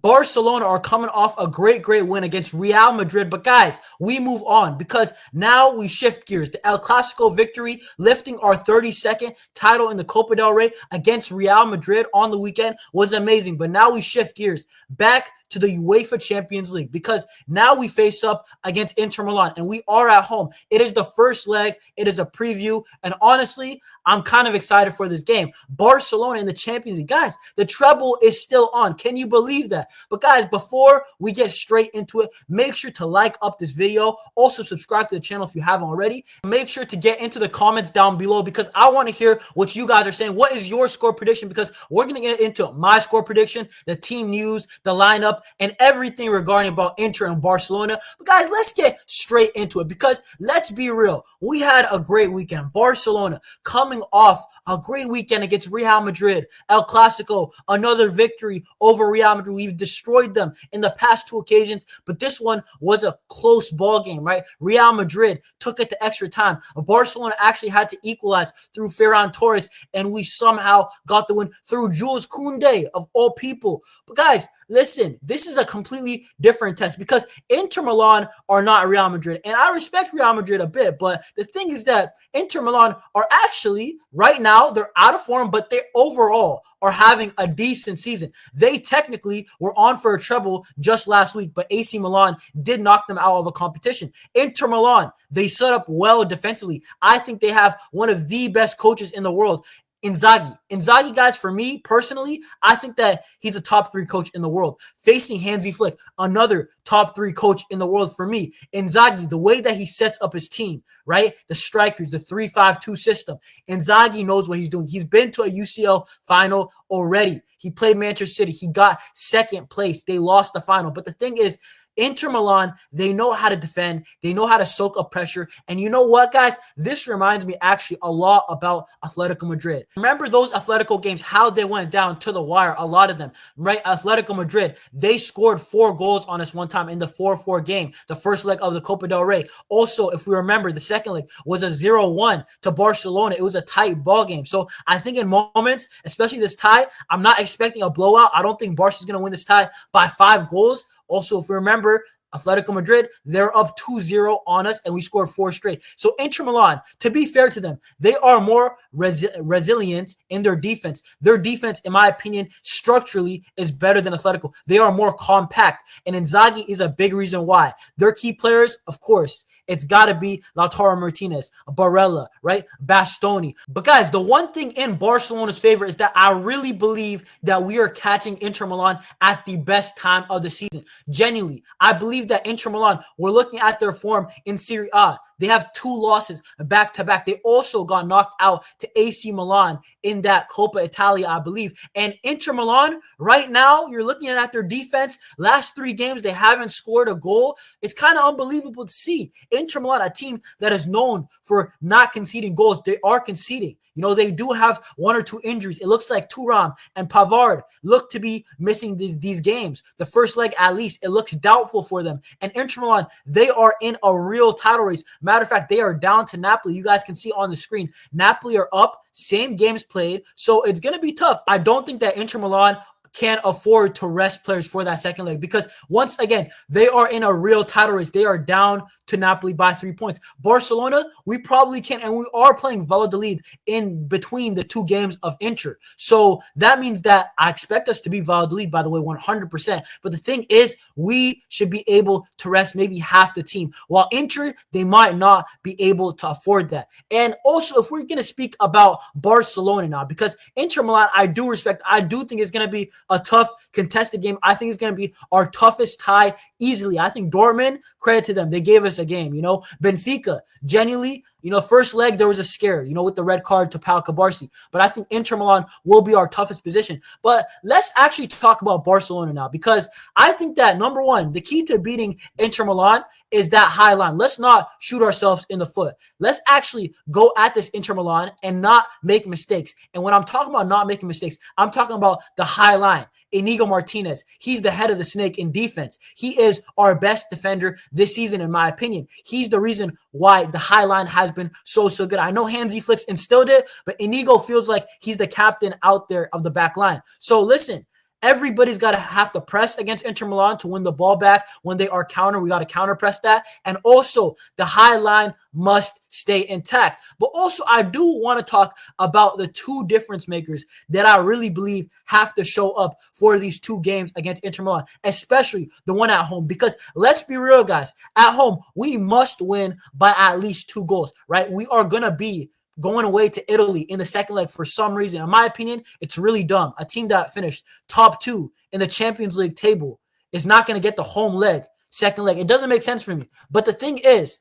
Barcelona are coming off a great win against Real Madrid. But guys, we move on because now we shift gears. The El Clasico victory, lifting our 32nd title in the Copa del Rey against Real Madrid on the weekend was amazing. But now we shift gears back to the UEFA Champions League because now we face up against Inter Milan and we are at home. It is the first leg. It is a preview. And honestly, I'm kind of excited for this game. Barcelona in the Champions League. Guys, the treble is still on. Can you believe that? But guys, before we get straight into it, make sure to like up this video. Also, subscribe to the channel if you haven't already. Make sure to get into the comments down below because I want to hear what you guys are saying. What is your score prediction? Because we're going to get into my score prediction, the team news, the lineup, and everything regarding about Inter and Barcelona. But guys, let's get straight into it because let's be real. We had a great weekend. Barcelona coming off a great weekend against Real Madrid. El Clasico, another victory over Real Madrid. We've destroyed them in the past 2 occasions, but this one was a close ball game, right? Real Madrid took it to extra time. Barcelona actually had to equalize through Ferran Torres, and we somehow got the win through Jules Koundé, of all people. But guys, listen, this is a completely different test because Inter Milan are not Real Madrid. And I respect Real Madrid a bit, but the thing is that Inter Milan are actually, right now, they're out of form, but they overall are having a decent season. They technically were on for a treble just last week, but AC Milan did knock them out of a competition. Inter Milan, they set up well defensively. I think they have one of the best coaches in the world. Inzaghi, guys, for me personally, I think that he's a top 3 coach in the world. Facing Hansi Flick, another top 3 coach in the world for me. Inzaghi, the way that he sets up his team, right? The strikers, the 3-5-2 system. Inzaghi knows what he's doing. He's been to a UCL final already. He played Manchester City. He got 2nd place. They lost the final. But the thing is, Inter Milan, they know how to defend. They know how to soak up pressure. And you know what, guys? This reminds me actually a lot about Atletico Madrid. Remember those Atletico games, how they went down to the wire, a lot of them, right? Atletico Madrid, they scored 4 goals on us one time in the 4-4 game, the first leg of the Copa del Rey. Also, if we remember, the second leg was a 0-1 to Barcelona. It was a tight ball game. So I think in moments, especially this tie, I'm not expecting a blowout. I don't think Barca's going to win this tie by 5 goals. Also, if we remember, Atletico Madrid, they're up 2-0 on us, and we scored 4 straight. So Inter Milan, to be fair to them, they are more resilient in their defense. Their defense, in my opinion, structurally is better than Atletico. They are more compact, and Inzaghi is a big reason why. Their key players, of course, it's got to be Lautaro Martinez, Barella, right? Bastoni. But guys, the one thing in Barcelona's favor is that I really believe that we are catching Inter Milan at the best time of the season. Genuinely, I believe that Inter Milan, we're looking at their form in Serie A. They have 2 losses back-to-back. They also got knocked out to AC Milan in that Coppa Italia, I believe. And Inter Milan, right now, you're looking at their defense. Last 3 games, they haven't scored a goal. It's kind of unbelievable to see. Inter Milan, a team that is known for not conceding goals, they are conceding. You know, they do have 1 or 2 injuries. It looks like Thuram and Pavard look to be missing these games. The first leg, at least, it looks doubtful for them. And Inter Milan, they are in a real title race. Matter of fact, they are down to Napoli. You guys can see on the screen. Napoli are up, same games played. So it's going to be tough. I don't think that Inter Milan can't afford to rest players for that second leg because once again, they are in a real title race. They are down to Napoli by 3 points. Barcelona, we probably can, and we are playing Valladolid in between the 2 games of Inter. So that means that I expect us to beat Valladolid, by the way, 100%. But the thing is, we should be able to rest maybe half the team. While Inter, they might not be able to afford that. And also, if we're going to speak about Barcelona now, because Inter Milan, I do respect, I do think it's going to be a tough contested game. I think it's going to be our toughest tie easily. I think Dortmund, credit to them, they gave us a game. You know, Benfica, genuinely, you know, first leg, there was a scare, you know, with the red card to Pau Cabarsi. But I think Inter Milan will be our toughest position. But let's actually talk about Barcelona now, because I think that, number one, the key to beating Inter Milan is that high line. Let's not shoot ourselves in the foot. Let's actually go at this Inter Milan and not make mistakes. And when I'm talking about not making mistakes, I'm talking about the high line. Inigo Martinez, he's the head of the snake in defense. He is our best defender this season, in my opinion. He's the reason why the high line has been so good. I know Hansi Flick instilled it, but Inigo feels like he's the captain out there of the back line. So listen, Everybody's got to have to press against Inter Milan to win the ball back. When they are counter, we got to counter press that. And also, the high line must stay intact. But also, I do want to talk about the two difference makers that I really believe have to show up for these two games against Inter Milan, especially the one at home. Because let's be real, guys. At home, we must win by at least 2 goals, right? We are going to be going away to Italy in the second leg for some reason. In my opinion, it's really dumb. A team that finished top 2 in the Champions League table is not going to get the home leg, second leg. It doesn't make sense for me. But the thing is,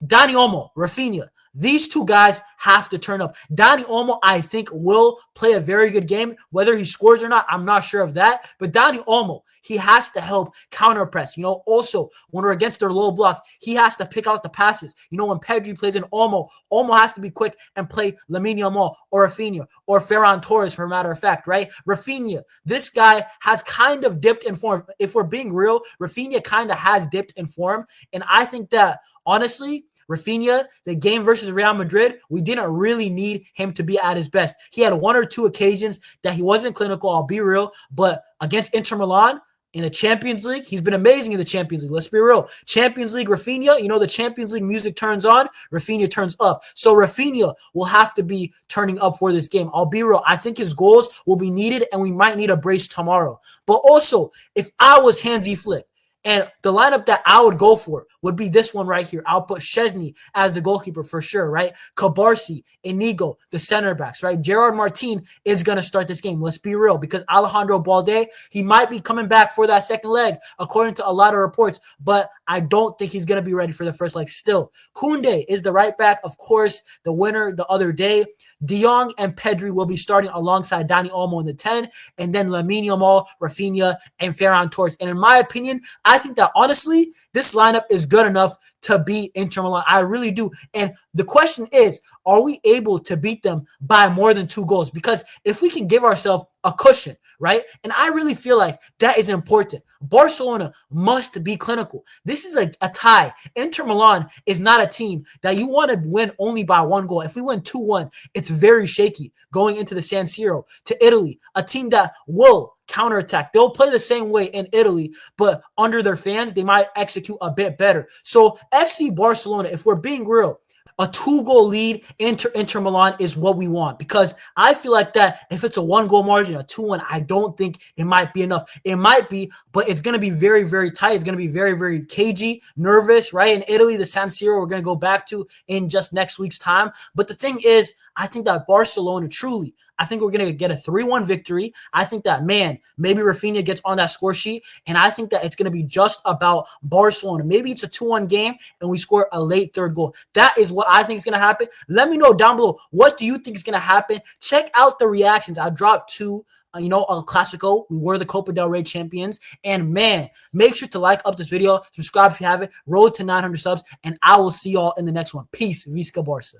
Dani Olmo, Rafinha, these two guys have to turn up. Dani Olmo, I think, will play a very good game. Whether he scores or not, I'm not sure of that. But Dani Olmo, he has to help counter press. Also, when we're against their low block, he has to pick out the passes. When Pedri plays in Olmo has to be quick and play Lamine Yamal or Rafinha or Ferran Torres, for a matter of fact, right? Rafinha, this guy has kind of dipped in form. If we're being real, Rafinha kind of has dipped in form. And I think that, honestly, Rafinha, the game versus Real Madrid, we didn't really need him to be at his best. He had 1 or 2 occasions that he wasn't clinical, I'll be real. But against Inter Milan, in the Champions League, he's been amazing in the Champions League. Let's be real. Champions League, Rafinha, the Champions League music turns on, Rafinha turns up. So Rafinha will have to be turning up for this game. I'll be real. I think his goals will be needed, and we might need a brace tomorrow. But also, if I was Hansi Flick, and the lineup that I would go for would be this one right here. I'll put Szczesny as the goalkeeper for sure, right? Cabarsi, Inigo, the center backs, right? Gerard Martin is going to start this game. Let's be real, because Alejandro Balde, he might be coming back for that second leg, according to a lot of reports, but I don't think he's going to be ready for the first leg still. Koundé is the right back, of course, the winner the other day. De Jong and Pedri will be starting alongside Dani Olmo in the 10, and then Lamine Yamal, Rafinha, and Ferran Torres. And in my opinion, I think that, honestly, this lineup is good enough to beat Inter Milan. I really do. And the question is, are we able to beat them by more than 2 goals? Because if we can give ourselves a cushion, right? And I really feel like that is important. Barcelona must be clinical. This is a tie. Inter Milan is not a team that you want to win only by 1 goal. If we win 2-1, it's very shaky going into the San Siro to Italy, a team that will counterattack. They'll play the same way in Italy, but under their fans, they might execute a bit better. So FC Barcelona, if we're being real, a 2-goal lead Inter Milan is what we want, because I feel like that if it's a 1-goal margin, a 2-1, I don't think it might be enough. It might be, but it's going to be very, very tight. It's going to be very, very cagey, nervous, right? In Italy, the San Siro, we're going to go back to in just next week's time. But the thing is, I think that Barcelona, truly, I think we're going to get a 3-1 victory. I think that, maybe Rafinha gets on that score sheet, and I think that it's going to be just about Barcelona. Maybe it's a 2-1 game, and we score a late 3rd goal. That is what I think is going to happen. Let me know down below, what do you think is going to happen? Check out the reactions. I dropped 2, El Clasico. We were the Copa del Rey champions. And make sure to like up this video, subscribe if you haven't, road to 900 subs, and I will see y'all in the next one. Peace, Visca Barca.